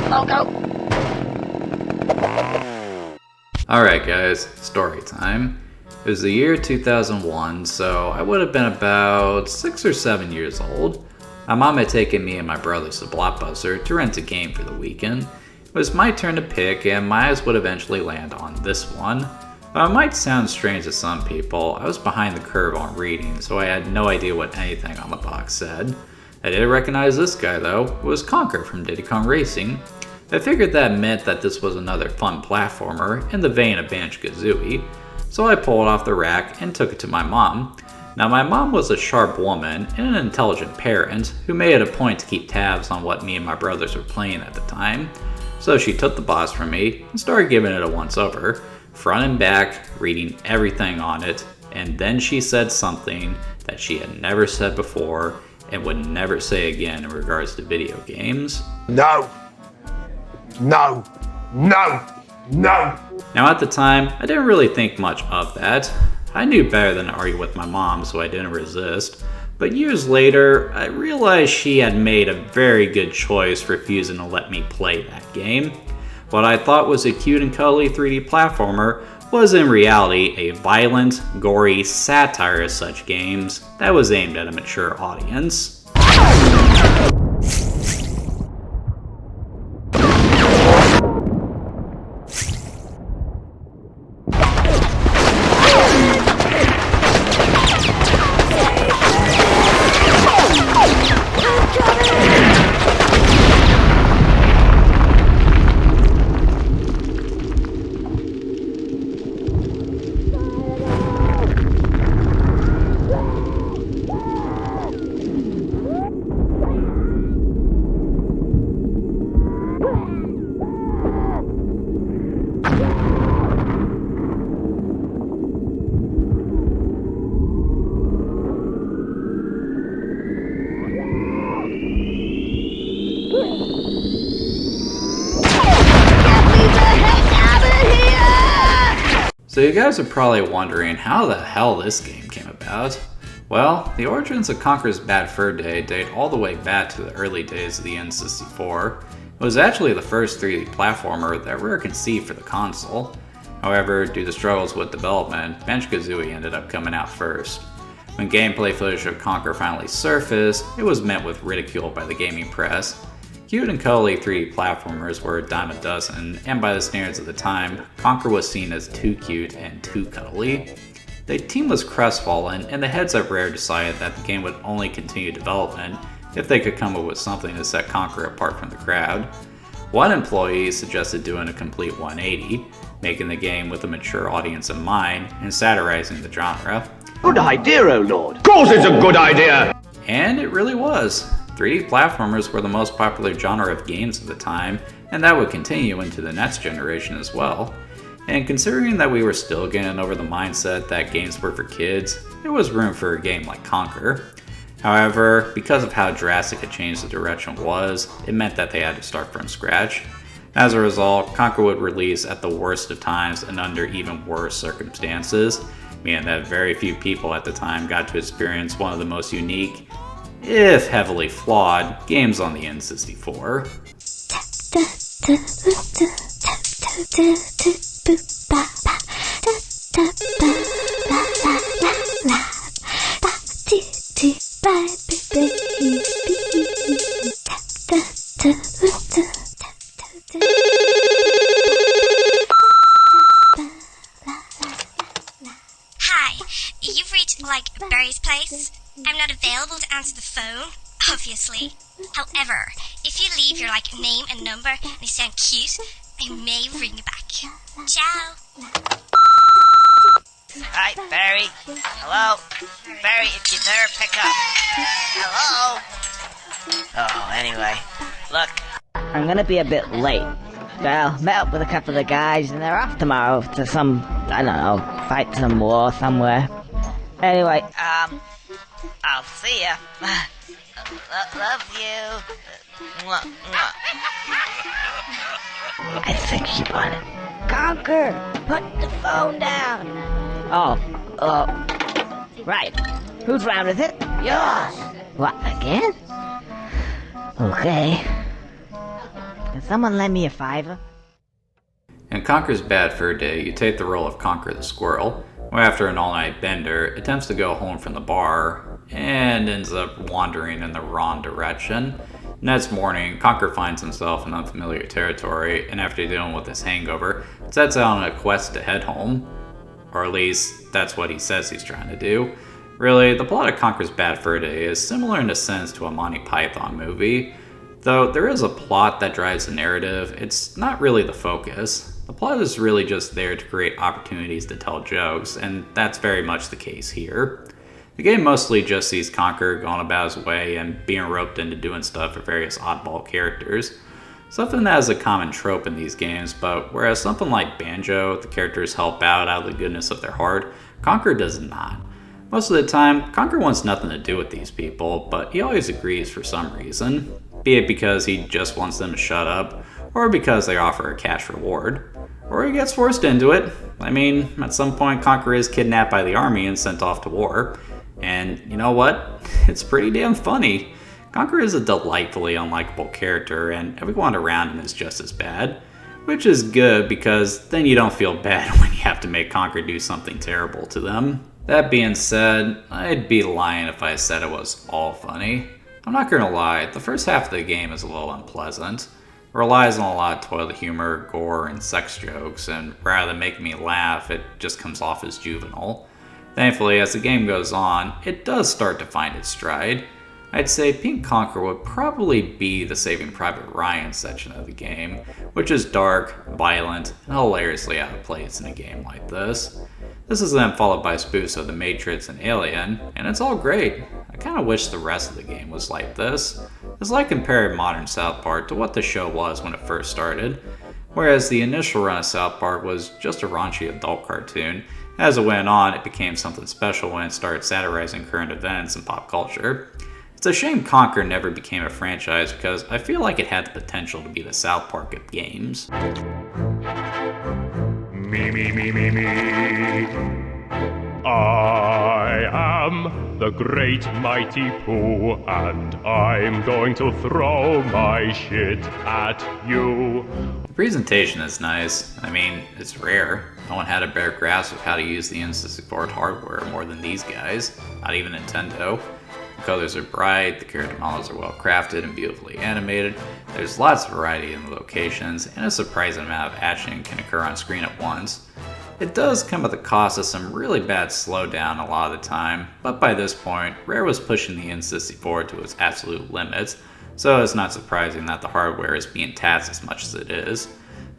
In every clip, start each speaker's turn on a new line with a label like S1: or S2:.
S1: Loco!
S2: Alright guys, story time. It was the year 2001, so I would have been about 6 or 7 years old. My mom had taken me and my brothers to Blockbuster to rent a game for the weekend. It was my turn to pick, and my eyes would eventually land on this one. While it might sound strange to some people, I was behind the curve on reading, so I had no idea what anything on the box said. I did recognize this guy though. It was Conker from Diddy Kong Racing. I figured that meant that this was another fun platformer in the vein of Banjo-Kazooie, so I pulled it off the rack and took it to my mom. Now my mom was a sharp woman and an intelligent parent who made it a point to keep tabs on what me and my brothers were playing at the time. So she took the box from me and started giving it a once over, front and back, reading everything on it, and then she said something that she had never said before and would never say again in regards to video games.
S3: No. No. No. No.
S2: Now at the time, I didn't really think much of that. I knew better than to argue with my mom, so I didn't resist. But years later, I realized she had made a very good choice refusing to let me play that game. What I thought was a cute and cuddly 3D platformer was in reality a violent, gory satire of such games that was aimed at a mature audience. So you guys are probably wondering how the hell this game came about. Well, the origins of Conker's Bad Fur Day date all the way back to the early days of the N64. It was actually the first 3D platformer that Rare conceived for the console. However, due to struggles with development, Banjo-Kazooie ended up coming out first. When gameplay footage of Conker finally surfaced, it was met with ridicule by the gaming press. Cute and cuddly 3D platformers were a dime a dozen, and by the standards of the time, Conker was seen as too cute and too cuddly. The team was crestfallen, and the heads at Rare decided that the game would only continue development if they could come up with something to set Conker apart from the crowd. One employee suggested doing a complete 180, making the game with a mature audience in mind and satirizing the genre.
S4: Good idea, oh lord. Of course it's a good idea!
S2: And it really was. 3D platformers were the most popular genre of games at the time, and that would continue into the next generation as well. And considering that we were still getting over the mindset that games were for kids, there was room for a game like Conker. However, because of how drastic a change the direction was, it meant that they had to start from scratch. As a result, Conker would release at the worst of times and under even worse circumstances, meaning that very few people at the time got to experience one of the most unique, if heavily flawed, games on the N64.
S5: Hi, you've reached, Barry's place? I'm not available to answer the phone, obviously. However, if you leave your, name and number and you sound cute, I may ring you back. Ciao!
S6: Hi, Barry. Hello? Barry, if you there, pick up. Hello? Oh, anyway. Look.
S7: I'm gonna be a bit late. Well, met up with a couple of guys and they're off tomorrow to some, I don't know, fight some war somewhere. Anyway,
S6: I'll see ya. Love you. Mwah, mwah.
S7: I think she won it. Conker, put the phone down. Oh, right. Whose round is it? Yours. What, again? Okay. Can someone lend me a $5?
S2: In Conker's Bad Fur Day, you take the role of Conker the squirrel, who after an all-night bender attempts to go home from the bar and ends up wandering in the wrong direction. Next morning, Conker finds himself in unfamiliar territory, and after dealing with his hangover, sets out on a quest to head home. Or at least, that's what he says he's trying to do. Really, the plot of Conker's Bad Fur Day is similar in a sense to a Monty Python movie. Though there is a plot that drives the narrative, it's not really the focus. The plot is really just there to create opportunities to tell jokes, and that's very much the case here. The game mostly just sees Conker going about his way and being roped into doing stuff for various oddball characters. Something that is a common trope in these games, but whereas something like Banjo, the characters help out of the goodness of their heart, Conker does not. Most of the time, Conker wants nothing to do with these people, but he always agrees for some reason. Be it because he just wants them to shut up, or because they offer a cash reward. Or he gets forced into it. I mean, at some point Conker is kidnapped by the army and sent off to war. And you know what? It's pretty damn funny. Conker is a delightfully unlikable character, and everyone around him is just as bad. Which is good, because then you don't feel bad when you have to make Conker do something terrible to them. That being said, I'd be lying if I said it was all funny. I'm not gonna lie, the first half of the game is a little unpleasant. It relies on a lot of toilet humor, gore, and sex jokes, and rather than making me laugh, it just comes off as juvenile. Thankfully, as the game goes on, it does start to find its stride. I'd say Pink Conker would probably be the Saving Private Ryan section of the game, which is dark, violent, and hilariously out of place in a game like this. This is then followed by spoofs of The Matrix and Alien, and it's all great. I kinda wish the rest of the game was like this. It's like comparing modern South Park to what the show was when it first started. Whereas the initial run of South Park was just a raunchy adult cartoon, as it went on it became something special when it started satirizing current events and pop culture. It's a shame Conker never became a franchise because I feel like it had the potential to be the South Park of games.
S1: Me. I am the great mighty Pooh, and I'm going to throw my shit at you.
S2: The presentation is nice. I mean, it's rare. No one had a better grasp of how to use the N64 hardware more than these guys, not even Nintendo. The colors are bright, the character models are well crafted and beautifully animated, there's lots of variety in the locations, and a surprising amount of action can occur on screen at once. It does come at the cost of some really bad slowdown a lot of the time, but by this point, Rare was pushing the N64 to its absolute limits, so it's not surprising that the hardware is being taxed as much as it is.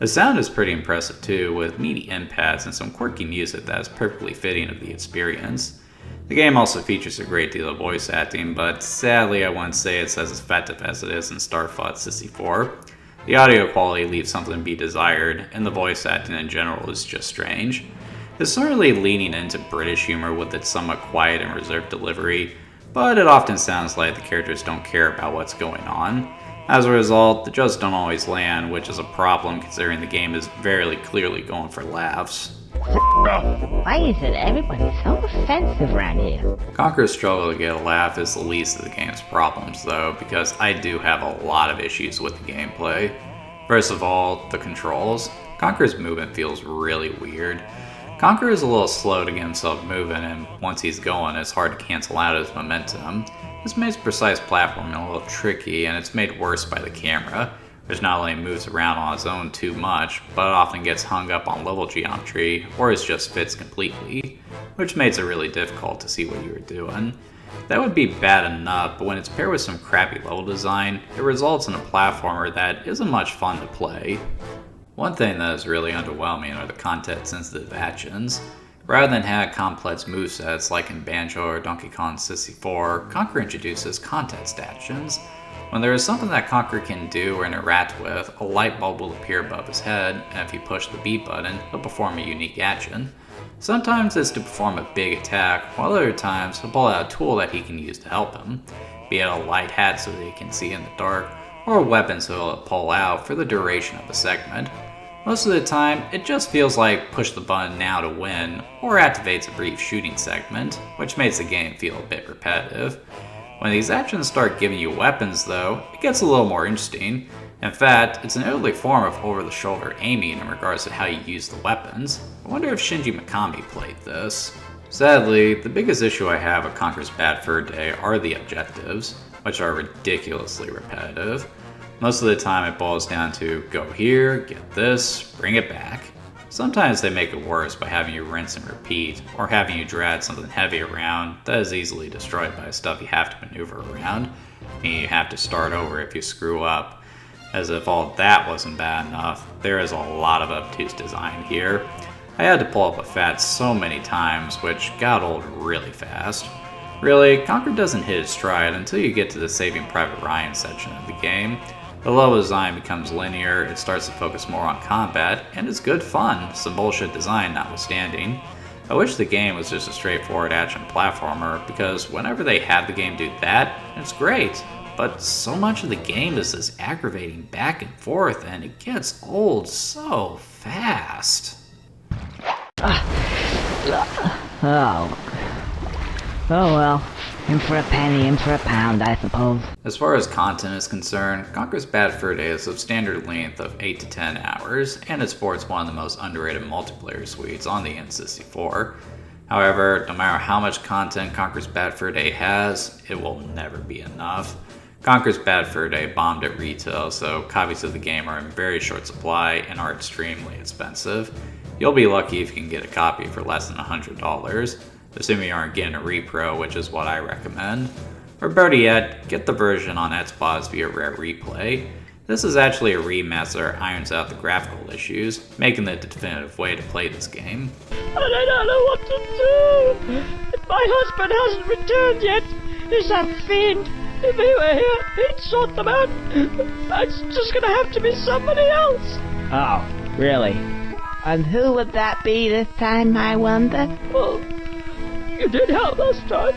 S2: The sound is pretty impressive too, with meaty impads and some quirky music that is perfectly fitting of the experience. The game also features a great deal of voice acting, but sadly I wouldn't say it's as effective as it is in Star Fox 64. The audio quality leaves something to be desired, and the voice acting in general is just strange. It's certainly leaning into British humor with its somewhat quiet and reserved delivery, but it often sounds like the characters don't care about what's going on. As a result, the jokes don't always land, which is a problem considering the game is very clearly going for laughs.
S7: Why is it everybody so offensive around here?
S2: Conker's struggle to get a laugh is the least of the game's problems though, because I do have a lot of issues with the gameplay. First of all, the controls. Conker's movement feels really weird. Conker is a little slow to get himself moving, and once he's going, it's hard to cancel out his momentum. This makes precise platforming a little tricky, and it's made worse by the camera, which not only moves around on its own too much, but often gets hung up on level geometry, or it just fits completely, which makes it really difficult to see what you were doing. That would be bad enough, but when it's paired with some crappy level design, it results in a platformer that isn't much fun to play. One thing that is really underwhelming are the content-sensitive actions. Rather than have complex movesets like in Banjo or Donkey Kong 64, Conker introduces context actions. When there is something that Conker can do or interact with, a light bulb will appear above his head, and if you push the B button, he'll perform a unique action. Sometimes it's to perform a big attack, while other times he'll pull out a tool that he can use to help him, be it a light hat so that he can see in the dark, or a weapon so he'll pull out for the duration of a segment. Most of the time, it just feels like push the button now to win, or activates a brief shooting segment, which makes the game feel a bit repetitive. When these actions start giving you weapons though, it gets a little more interesting, In fact, it's an early form of over-the-shoulder aiming in regards to how you use the weapons. I wonder if Shinji Mikami played this. Sadly, the biggest issue I have with Conker's Bad Fur Day are the objectives, which are ridiculously repetitive. Most of the time it boils down to go here, get this, bring it back. Sometimes they make it worse by having you rinse and repeat, or having you drag something heavy around that is easily destroyed by stuff you have to maneuver around, meaning you have to start over if you screw up. As if all that wasn't bad enough, there is a lot of obtuse design here. I had to pull up a FAT so many times, which got old really fast. Really, Conker doesn't hit its stride until you get to the Saving Private Ryan section of the game. The level design becomes linear, it starts to focus more on combat, and it's good fun, some bullshit design notwithstanding. I wish the game was just a straightforward action platformer, because whenever they have the game do that, it's great. But so much of the game is this aggravating back and forth, and it gets old so fast.
S7: Oh well. In for a penny, in for a pound, I suppose.
S2: As far as content is concerned, Conker's Bad Fur Day is of standard length of 8 to 10 hours, and it sports one of the most underrated multiplayer suites on the N64. However, no matter how much content Conker's Bad Fur Day has, it will never be enough. Conker's Bad Fur Day bombed at retail, so copies of the game are in very short supply and are extremely expensive. You'll be lucky if you can get a copy for less than $100, assuming you aren't getting a repro, which is what I recommend. Or better yet, get the version on Xbox via Rare Replay. This is actually a remaster that irons out the graphical issues, making the definitive way to play this game.
S8: And I don't know what to do! My husband hasn't returned yet! He's a fiend! If he were here, he'd sort them out! It's just gonna have to be somebody else!
S7: Oh, really? And who would that be this time, I wonder?
S8: Well, you did help last time,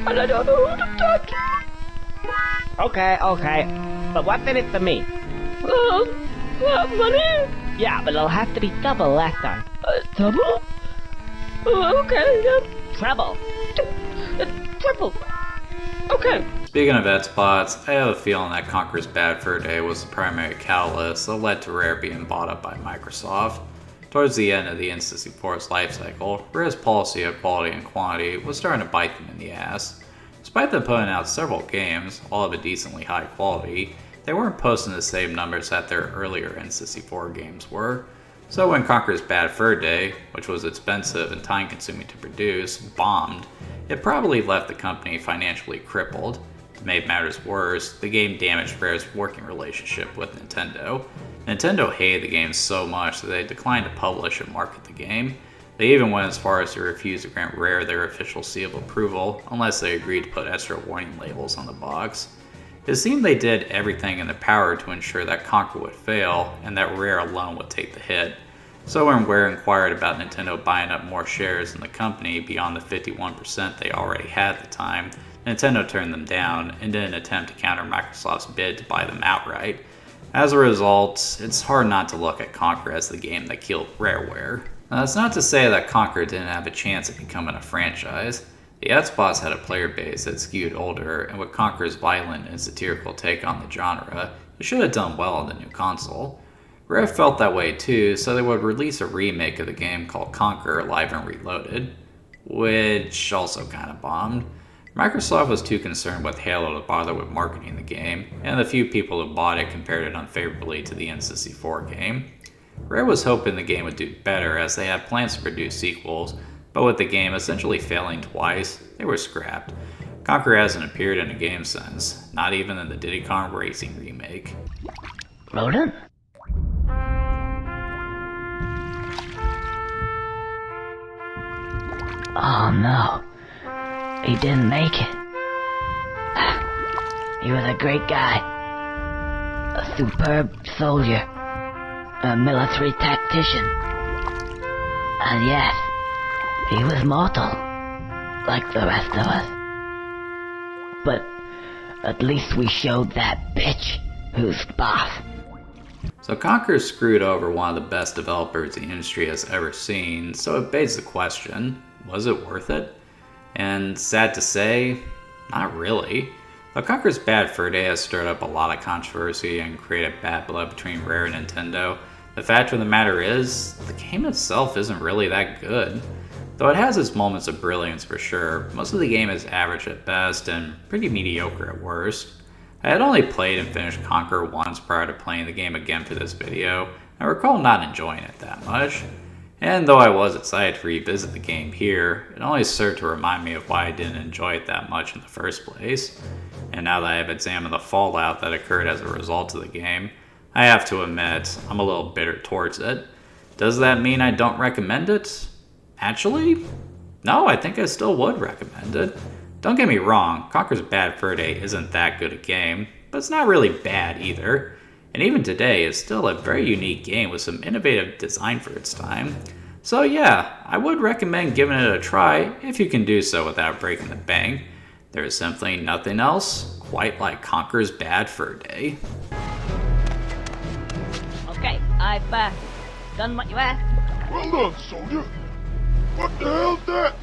S8: and I don't know who to talk to.
S7: Okay, but what's in it for me?
S8: Money?
S7: Yeah, but it'll have to be double that time.
S8: Double? Okay, yeah.
S7: Treble.
S8: Triple. Okay.
S2: Speaking of Xbox, I have a feeling that Conker's Bad Fur Day was the primary catalyst that led to Rare being bought up by Microsoft. Towards the end of the N64's lifecycle, Rare's policy of quality and quantity was starting to bite them in the ass. Despite them putting out several games, all of a decently high quality, they weren't posting the same numbers that their earlier N64 games were. So when Conker's Bad Fur Day, which was expensive and time consuming to produce, bombed, it probably left the company financially crippled. To make matters worse, the game damaged Rare's working relationship with Nintendo. Nintendo hated the game so much that they declined to publish and market the game. They even went as far as to refuse to grant Rare their official seal of approval unless they agreed to put extra warning labels on the box. It seemed they did everything in their power to ensure that Conker would fail and that Rare alone would take the hit. So when Rare inquired about Nintendo buying up more shares in the company beyond the 51% they already had at the time, Nintendo turned them down and did an attempt to counter Microsoft's bid to buy them outright. As a result, it's hard not to look at Conker as the game that killed Rareware. Now, that's not to say that Conker didn't have a chance at becoming a franchise. The Xbox had a player base that skewed older, and with Conker's violent and satirical take on the genre, it should have done well on the new console. Rare felt that way too, so they would release a remake of the game called Conker Live and Reloaded, which also kinda bombed. Microsoft was too concerned with Halo to bother with marketing the game, and the few people who bought it compared it unfavorably to the N64 game. Rare was hoping the game would do better as they had plans to produce sequels, but with the game essentially failing twice, they were scrapped. Conker hasn't appeared in a game since, not even in the Diddy Kong Racing remake.
S7: Rodent? Oh no. He didn't make it. He was a great guy. A superb soldier. A military tactician. And yes, he was mortal. Like the rest of us. But at least we showed that bitch who's boss.
S2: So Conker screwed over one of the best developers the industry has ever seen, so it begs the question, was it worth it? And sad to say, not really. Though Conker's Bad Fur Day has stirred up a lot of controversy and created bad blood between Rare and Nintendo, the fact of the matter is, the game itself isn't really that good. Though it has its moments of brilliance for sure, most of the game is average at best and pretty mediocre at worst. I had only played and finished Conker once prior to playing the game again for this video, and I recall not enjoying it that much. And though I was excited to revisit the game here, it only served to remind me of why I didn't enjoy it that much in the first place. And now that I have examined the fallout that occurred as a result of the game, I have to admit, I'm a little bitter towards it. Does that mean I don't recommend it? Actually, no, I think I still would recommend it. Don't get me wrong, Conker's Bad Fur Day isn't that good a game, but it's not really bad either. And even today, it's still a very unique game with some innovative design for its time. So yeah, I would recommend giving it a try if you can do so without breaking the bank. There is simply nothing else quite like Conker's Bad Fur Day.
S7: Okay, I've done what you asked.
S3: Well done, soldier. What the hell's that?